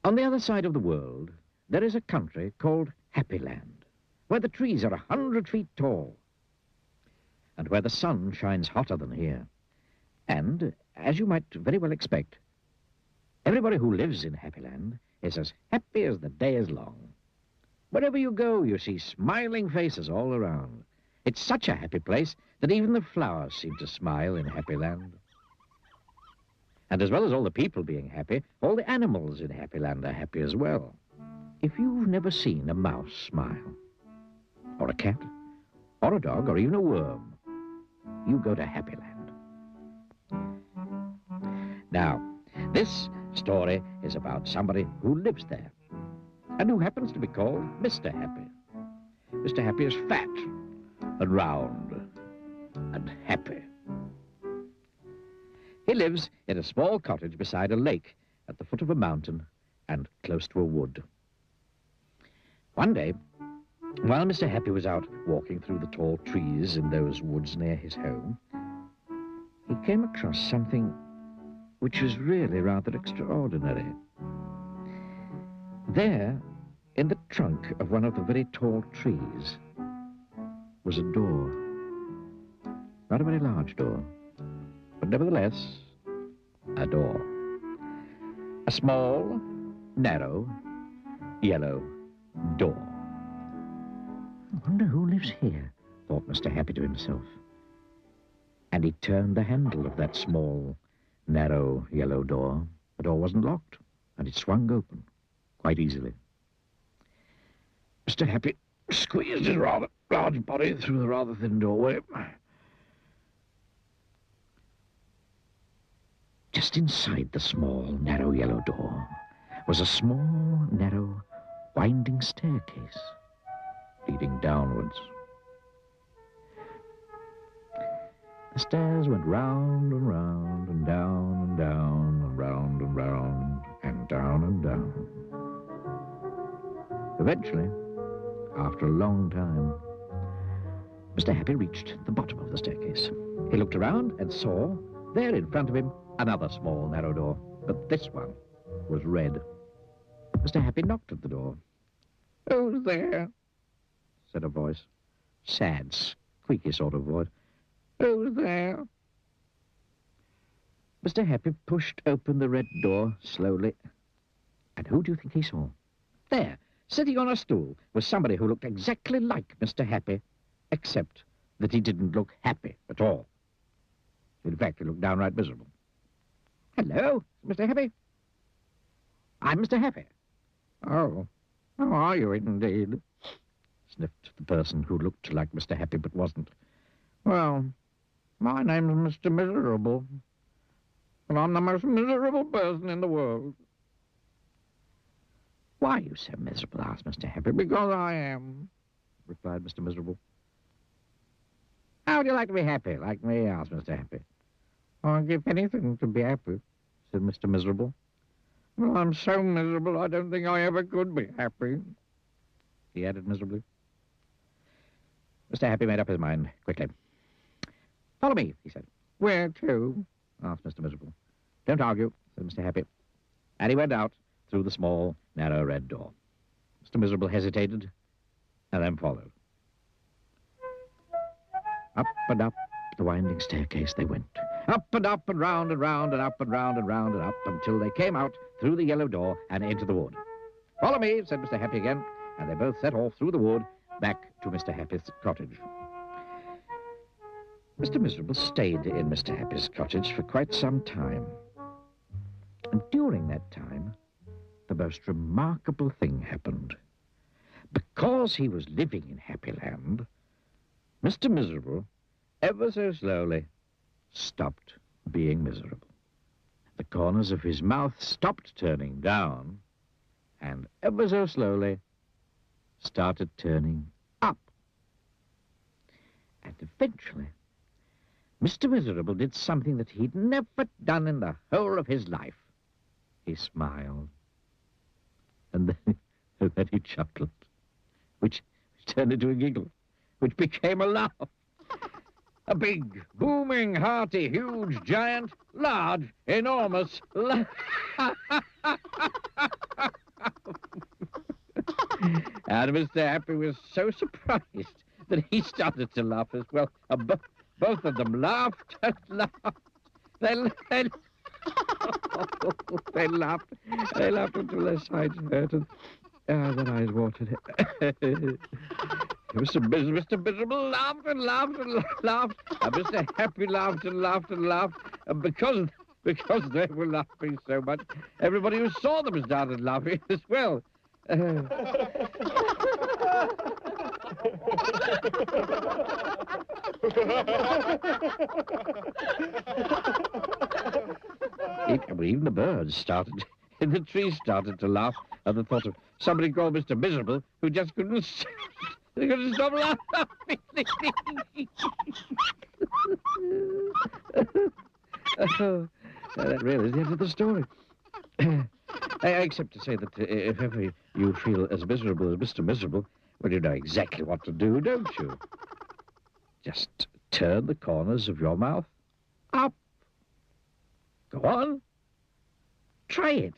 On the other side of the world, there is a country called Happy Land, where the trees are 100 feet tall, and where the sun shines hotter than here. And, as you might very well expect, everybody who lives in Happy Land is as happy as the day is long. Wherever you go, you see smiling faces all around. It's such a happy place that even the flowers seem to smile in Happy Land. And as well as all the people being happy, all the animals in Happy Land are happy as well. If you've never seen a mouse smile, or a cat, or a dog, or even a worm, you go to Happy Land. Now, this story is about somebody who lives there, and who happens to be called Mr. Happy. Mr. Happy is fat, and round, and happy. He lives in a small cottage beside a lake at the foot of a mountain and close to a wood. One day, while Mr. Happy was out walking through the tall trees in those woods near his home, he came across something which was really rather extraordinary. There, in the trunk of one of the very tall trees, was a door. Not a very large door, but nevertheless, a door. A small, narrow, yellow door. I wonder who lives here, thought Mr. Happy to himself. And he turned the handle of that small, narrow, yellow door. The door wasn't locked, and it swung open quite easily. Mr. Happy squeezed his rather large body through the rather thin doorway. Just inside the small, narrow yellow door was a small, narrow, winding staircase leading downwards. The stairs went round and round and down and down and round and round and down and down. Eventually, after a long time, Mr. Happy reached the bottom of the staircase. He looked around and saw, there in front of him, another small, narrow door, but this one was red. Mr. Happy knocked at the door. "Who's there?" said a voice. Sad, squeaky sort of voice. "Who's there?" Mr. Happy pushed open the red door slowly. And who do you think he saw? There, sitting on a stool, was somebody who looked exactly like Mr. Happy, except that he didn't look happy at all. In fact, he looked downright miserable. "Hello, Mr. Happy." "I'm Mr. Happy." "Oh, how are you indeed?" sniffed the person who looked like Mr. Happy but wasn't. "Well, my name's Mr. Miserable, and I'm the most miserable person in the world." "Why are you so miserable?" asked Mr. Happy. "Because I am," replied Mr. Miserable. "How would you like to be happy, like me?" asked Mr. Happy. "I'd give anything to be happy," said Mr. Miserable. "Well, I'm so miserable I don't think I ever could be happy," he added miserably. Mr. Happy made up his mind quickly. "Follow me," he said. "Where to?" asked Mr. Miserable. "Don't argue," said Mr. Happy. And he went out through the small, narrow red door. Mr. Miserable hesitated, and then followed. Up and up the winding staircase they went. Up and round and round and up and round and round and up until they came out through the yellow door and into the wood. "Follow me," said Mr. Happy again, and they both set off through the wood back to Mr. Happy's cottage. Mr. Miserable stayed in Mr. Happy's cottage for quite some time. And during that time, the most remarkable thing happened. Because he was living in Happy Land, Mr. Miserable, ever so slowly, stopped being miserable. The corners of his mouth stopped turning down, and ever so slowly started turning up. And eventually, Mr. Miserable did something that he'd never done in the whole of his life. He smiled. And then he chuckled, which turned into a giggle, which became a laugh. A big, booming, hearty, huge, giant, large, enormous laugh. And Mr. Happy was so surprised that he started to laugh as well. Both of them laughed and laughed. They laughed. They laughed until their sides hurt and their eyes watered. Mr. Miserable laughed and laughed and laughed. And Mr. Happy laughed and laughed and laughed. And because they were laughing so much, everybody who saw them started laughing as well. Even the birds started, the trees started to laugh at the thought of somebody called Mr. Miserable who just couldn't stop laughing. That really is the end of the story. Except to say that if ever you feel as miserable as Mr. Miserable, well, you know exactly what to do, don't you? Just turn the corners of your mouth up. Go on. Try it.